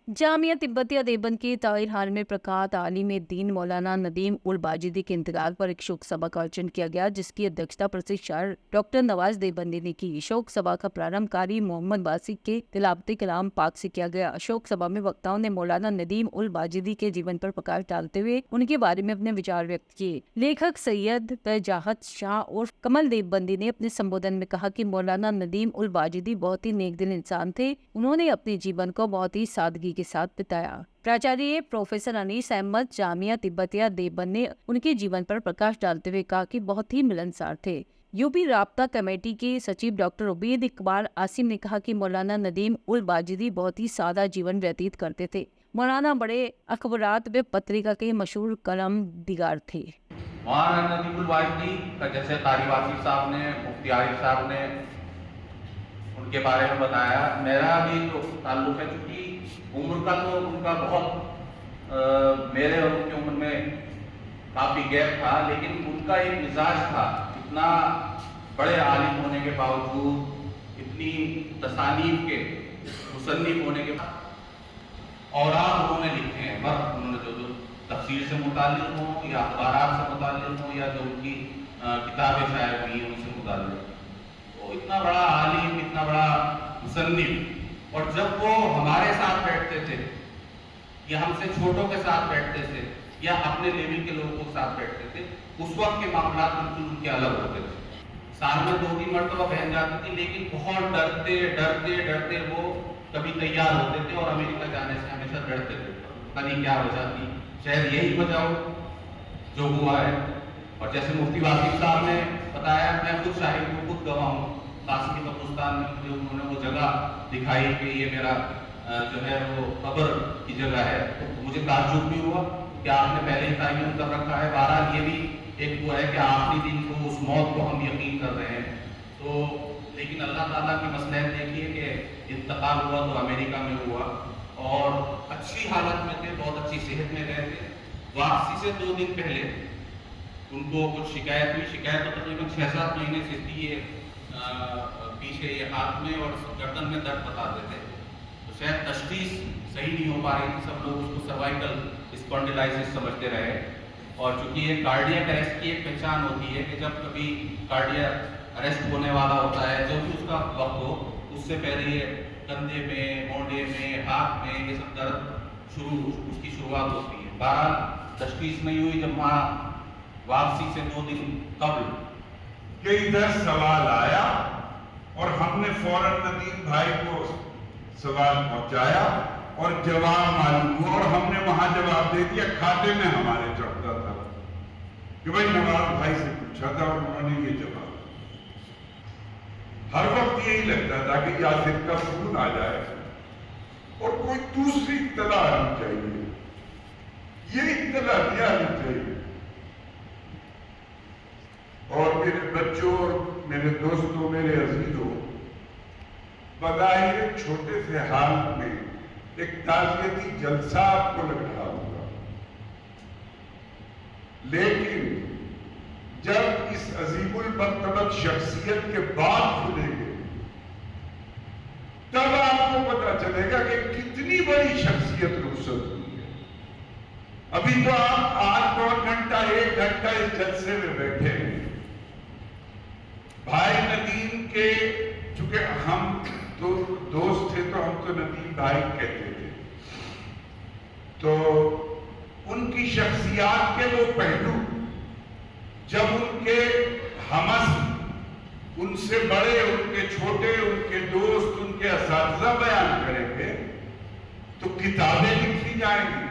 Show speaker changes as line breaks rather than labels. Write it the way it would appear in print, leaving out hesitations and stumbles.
जामिया तिब्बतिया देवबंद के ताहिर हाल में प्रख्यात आलिम दीन मौलाना नदीम उल बाजिदी के इंतकाल पर एक शोक सभा का आयोजन किया गया, जिसकी अध्यक्षता प्रसिद्ध शायर डॉक्टर नवाज देवबंदी ने की। शोक सभा का प्रारंभ कारी मोहम्मद बासिक के तिलावती कलाम पाक से किया गया। शोक सभा में वक्ताओं ने मौलाना नदीम उल बाजिदी के जीवन पर प्रकाश डालते हुए उनके बारे में अपने विचार व्यक्त किए। लेखक सैयद तजाहत शाह और कमल देवबंदी ने अपने संबोधन में कहा कि मौलाना नदीम उल बाजिदी बहुत ही नेकदिल इंसान थे। उन्होंने अपने जीवन को बहुत ही सादगी के साथ बिताया। प्राचार्य प्रोफेसर अनीस अहमद जामिया तिब्बतिया देवबंद ने उनके जीवन पर प्रकाश डालते हुए कहा कि बहुत ही मिलनसार थे। यूपी राब्ता कमेटी के सचिव डॉक्टर उबैद इकबाल आसिम ने कहा कि मौलाना नदीम उल बाजिदी बहुत ही सादा जीवन व्यतीत करते थे। मौलाना बड़े अखबारात व पत्रिका के मशहूर कलम दिगार थे।
मौलाना नदीम उल बाजिदी का जैसे कारी वासिफ साहब ने, मुफ्ती आरिफ साहब ने उनके बारे में बताया, मेरा भी जो ताल्लुक है, चूंकि उम्र का तो उनका बहुत मेरे और उनकी उम्र में काफ़ी गैप था, लेकिन उनका एक मिजाज था, इतना बड़े आलिम होने के बावजूद, इतनी तसानीफ के मुसन्निफ होने के और उन्होंने लिखे हैं, वर्क उन्होंने जो तफसीर से मुताल्लिक़ हो या अखबारात से मुताल्लिक़ हो या जो उनकी किताबें शायद हुई हैं उनसे मुताल्लिक़, तो इतना बड़ा आलिम, इतना बड़ा मुसन्निफ, और जब वो हमारे साथ बैठते थे या हमसे छोटों के साथ बैठते थे या अपने लेवल के लोगों के साथ बैठते थे, उस वक्त के मामला बिल्कुल उनके अलग होते थे। साल में 2-3 मरतबा बहन जाती थी, लेकिन बहुत डरते डरते डरते वो कभी तैयार होते थे और अमेरिका जाने से हमेशा डरते थे। पता नहीं क्या वजह थी, शायद यही वजह हो जो हुआ है। और जैसे मुफ्ती वासिफ साहब ने बताया, मैं खुद शाहिद हूँ, खुद गवाह हूँ, काशी कब्रिस्तान में मुझे उन्होंने वो जगह दिखाई कि ये मेरा जो है वो कब्र की जगह है, तो मुझे ताज्जुब भी हुआ कि आपने पहले ही तायन कर रखा है। बहरहाल ये भी एक वो है कि आखिरी दिन को, उस मौत को हम यकीन कर रहे हैं, तो लेकिन अल्लाह ताला की मसलहत देखिए कि इंतकाल हुआ तो अमेरिका में हुआ और अच्छी हालत में थे, बहुत अच्छी सेहत में गए थे। वापसी से 2 दिन पहले उनको कुछ शिकायत हुई, शिकायत तो तकरीबन 6-7 महीने से थी, ये पीछे ये हाथ में और गर्दन में दर्द बताते थे, तो शायद तशखीस सही नहीं हो पा रही थी, सब लोग उसको सर्वाइकल स्पॉन्डिलाइसिस समझते रहे। और चूंकि ये कार्डियक अरेस्ट की एक पहचान होती है कि जब कभी कार्डियक अरेस्ट होने वाला होता है, जो भी उसका वक्त हो, उससे पहले ये कंधे में, मोढे में, हाथ में ये सब दर्द उसकी शुरुआत होती है। बहरहाल तशखीस नहीं हुई, जब वहाँ वापसी से 2 दिन कबल
कि इधर सवाल आया और हमने फौरन नदीम भाई को सवाल पहुंचाया और जवाब मालूम हुआ और हमने वहां जवाब दे दिया। खाते में हमारे चढ़ता था कि भाई नवाज भाई से पूछा था और उन्होंने ये जवाब। हर वक्त यही लगता था कि यासिर का फोन आ जाए और कोई दूसरी इत्तला आनी चाहिए, ये इत्तला नहीं आनी चाहिए। और मेरे बच्चों और मेरे दोस्तों, मेरे अजीजों, बग़ाहिर एक छोटे से हाल में एक ताज़ियती जलसा आपको लग रहा होगा, लेकिन जब इस अजीमुल मर्तबत शख्सियत के बाद खुलेंगे तब आपको पता चलेगा कि कितनी बड़ी शख्सियत रुखसत हुई है। अभी तो आप 8-9 घंटा 1 घंटा इस जलसे में बैठे हैं। भाई नदीम के, चूंकि हम तो दोस्त थे तो हम तो नदीम भाई कहते थे, तो उनकी शख्सियात के वो पहलू जब उनके हमस, उनसे बड़े, उनके छोटे, उनके दोस्त, उनके असातिज़ा बयान करेंगे तो किताबें लिखी जाएंगी।